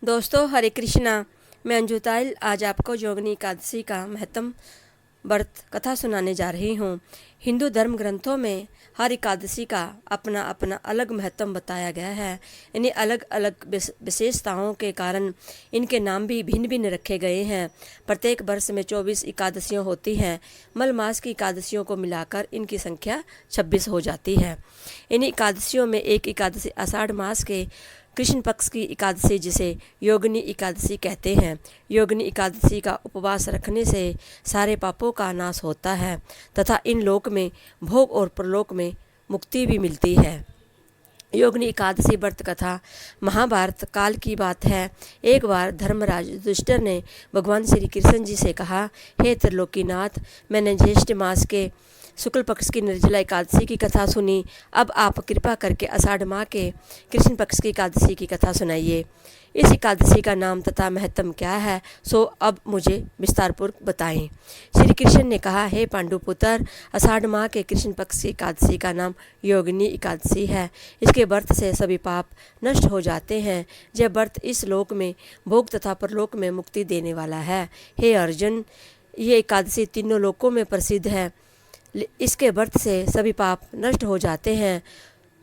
दोस्तों हरे कृष्णा। मैं अंजू ताइल आज आपको योगिनी एकादशी का महत्तम व्रत कथा सुनाने जा रही हूँ। हिंदू धर्म ग्रंथों में हर एकादशी का अपना अपना अलग महत्तम बताया गया है। इन्हें अलग अलग विशेषताओं के कारण इनके नाम भी भिन्न भिन्न रखे गए हैं। प्रत्येक वर्ष में 24 एकादशियाँ होती हैं। मल मास की एकादशियों को मिलाकर इनकी संख्या 26 हो जाती है। इन एकादशियों में एक एकादशी आषाढ़ मास के कृष्ण पक्ष की एकादशी जिसे योगिनी एकादशी कहते हैं। योगिनी एकादशी का उपवास रखने से सारे पापों का नाश होता है तथा इन लोक में भोग और परलोक में मुक्ति भी मिलती है। योगिनी एकादशी व्रत कथा महाभारत काल की बात है। एक बार धर्मराज युधिष्ठिर ने भगवान श्री कृष्ण जी से कहा, हे त्रिलोकीनाथ, मैंने ज्येष्ठ मास के शुक्ल पक्ष की निर्जला एकादशी की कथा सुनी। अब आप कृपा करके आषाढ़ माह के कृष्ण पक्ष की एकादशी की कथा सुनाइए। इस एकादशी का नाम तथा महत्तम क्या है, सो अब मुझे विस्तारपूर्वक बताएं। श्री कृष्ण ने कहा, हे पांडुपुत्र, आषाढ़ माह के कृष्ण पक्ष की एकादशी का नाम योगिनी एकादशी है। इसके व्रत से सभी पाप नष्ट हो जाते हैं। यह व्रत इस लोक में भोग तथा परलोक में मुक्ति देने वाला है। हे अर्जुन, ये एकादशी तीनों लोकों में प्रसिद्ध है। इसके व्रत से सभी पाप नष्ट हो जाते हैं।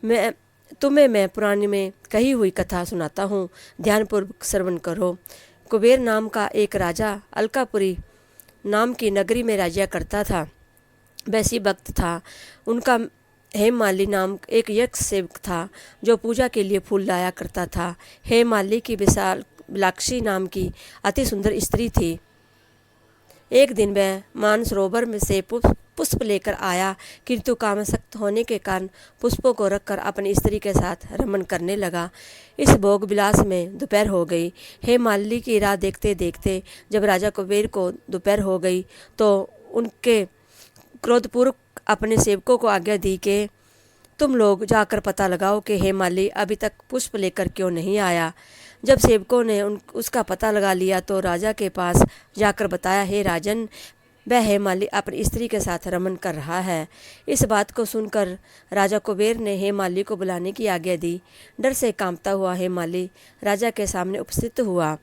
मैं पुराण में कही हुई कथा सुनाता हूँ, ध्यानपूर्वक श्रवण करो। कुबेर नाम का एक राजा अलकापुरी नाम की नगरी में राज्य करता था। वैसी भक्त था। उनका हेममाली नाम एक यक्ष सेवक था जो पूजा के लिए फूल लाया करता था। हेममाली की विशालाक्षी नाम की अति सुंदर स्त्री थी। एक दिन वह मानसरोवर में से पुष्प लेकर आया, किंतु कामासक्त होने के कारण पुष्पों को रखकर अपनी स्त्री के साथ रमन करने लगा। इस भोग विलास में दोपहर हो गई। हेममालिनी की राह देखते देखते जब राजा कुबेर को दोपहर हो गई तो उनके क्रोधपूर्वक अपने सेवकों को आज्ञा दी कि तुम लोग जाकर पता लगाओ कि हेममालिनी अभी तक पुष्प लेकर क्यों नहीं आया। जब सेवकों ने उसका पता लगा लिया तो राजा के पास जाकर बताया, हे राजन, वह हेममालिनी अपनी स्त्री के साथ रमन कर रहा है। इस बात को सुनकर राजा कुबेर ने हेममालिनी को बुलाने की आज्ञा दी। डर से कांपता हुआ हेममालिनी राजा के सामने उपस्थित हुआ।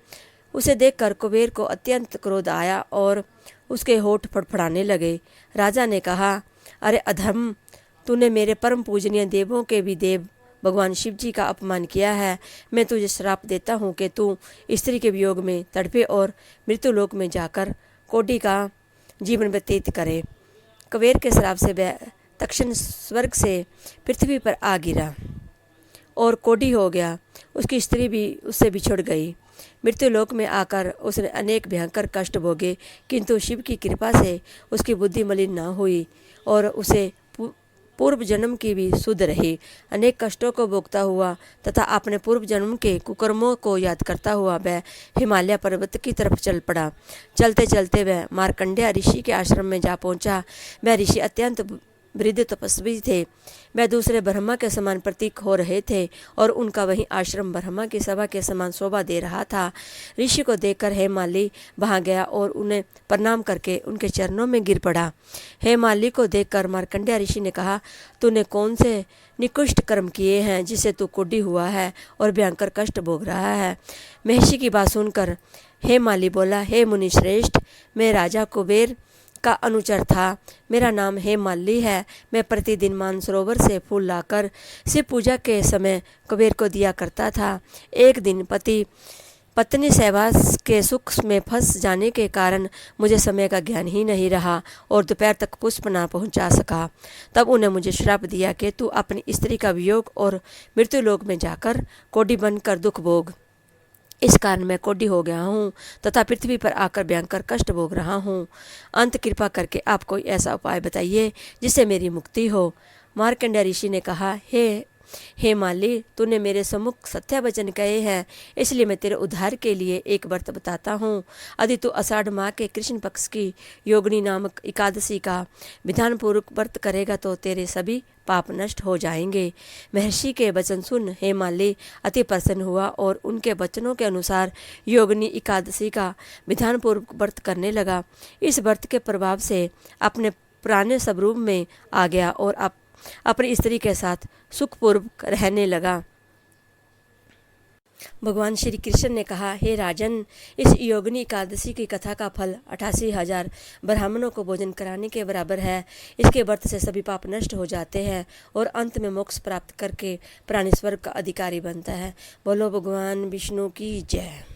उसे देखकर कुबेर को अत्यंत क्रोध आया और उसके होठ फड़फड़ाने लगे। राजा ने कहा, अरे अधर्म, तूने मेरे परम पूजनीय देवों के भी देव भगवान शिव जी का अपमान किया है। मैं तुझे श्राप देता हूँ कि तू स्त्री के वियोग में तड़पे और मृत्युलोक में जाकर कोटि का जीवन व्यतीत करे। कुबेर के श्राप से वह तक्षण स्वर्ग से पृथ्वी पर आ गिरा और कोढ़ी हो गया। उसकी स्त्री भी उससे बिछुड़ गई। मृत्युलोक में आकर उसने अनेक भयंकर कष्ट भोगे, किंतु शिव की कृपा से उसकी बुद्धि मलिन न हुई और उसे पूर्व जन्म की भी सुध रही। अनेक कष्टों को भोगता हुआ तथा अपने पूर्व जन्म के कुकर्मों को याद करता हुआ वह हिमालय पर्वत की तरफ चल पड़ा। चलते चलते वह मार्कंडेय ऋषि के आश्रम में जा पहुंचा। वह ऋषि अत्यंत वृद्ध तपस्वी थे। वह दूसरे ब्रह्मा के समान प्रतीक हो रहे थे और उनका वही आश्रम ब्रह्मा की सभा के समान शोभा दे रहा था। ऋषि को देखकर हेममालिनी वहां गया और उन्हें प्रणाम करके उनके चरणों में गिर पड़ा। हेममालिनी को देखकर मार्कंडेय ऋषि ने कहा, तूने कौन से निकृष्ट कर्म किए हैं जिससे तू कोढ़ी हुआ है और भयंकर कष्ट भोग रहा है। महर्षि की बात सुनकर हेममालिनी बोला, हे मुनि श्रेष्ठ, मैं राजा कुबेर का अनुचर था। मेरा नाम हेममालिनी है। मैं प्रतिदिन मानसरोवर से फूल लाकर शिव पूजा के समय कुबेर को दिया करता था। एक दिन पत्नी सहवास के सुख में फंस जाने के कारण मुझे समय का ज्ञान ही नहीं रहा और दोपहर तक पुष्प ना पहुंचा सका। तब उन्हें मुझे श्राप दिया कि तू अपनी स्त्री का वियोग और मृत्युलोक में जाकर कोढ़ी बनकर दुख भोग। इस कारण मैं कोढ़ी हो गया हूँ तथा पृथ्वी पर आकर भयंकर कष्ट भोग रहा हूँ। अंत कृपा करके आप कोई ऐसा उपाय बताइए जिससे मेरी मुक्ति हो। मार्कंडेय ऋषि ने कहा, हे माली, तूने मेरे सम्मुख सत्य वचन कहे हैं, इसलिए मैं तेरे उद्धार के लिए एक व्रत बताता हूँ। यदि तू आषाढ़ माह के कृष्ण पक्ष की योगिनी नामक एकादशी का विधान पूर्वक व्रत करेगा तो तेरे सभी पाप नष्ट हो जाएंगे। महर्षि के वचन सुन हेममालिनी अति प्रसन्न हुआ और उनके वचनों के अनुसार योगिनी एकादशी का विधान पूर्वक व्रत करने लगा। इस व्रत के प्रभाव से अपने पुराने स्वरूप में आ गया और अपनी स्त्री के साथ सुखपूर्वक रहने लगा। भगवान श्री कृष्ण ने कहा, हे राजन, इस योगिनी एकादशी की कथा का फल 88,000 ब्राह्मणों को भोजन कराने के बराबर है। इसके व्रत से सभी पाप नष्ट हो जाते हैं और अंत में मोक्ष प्राप्त करके प्राणी स्वर्ग का अधिकारी बनता है। बोलो भगवान विष्णु की जय।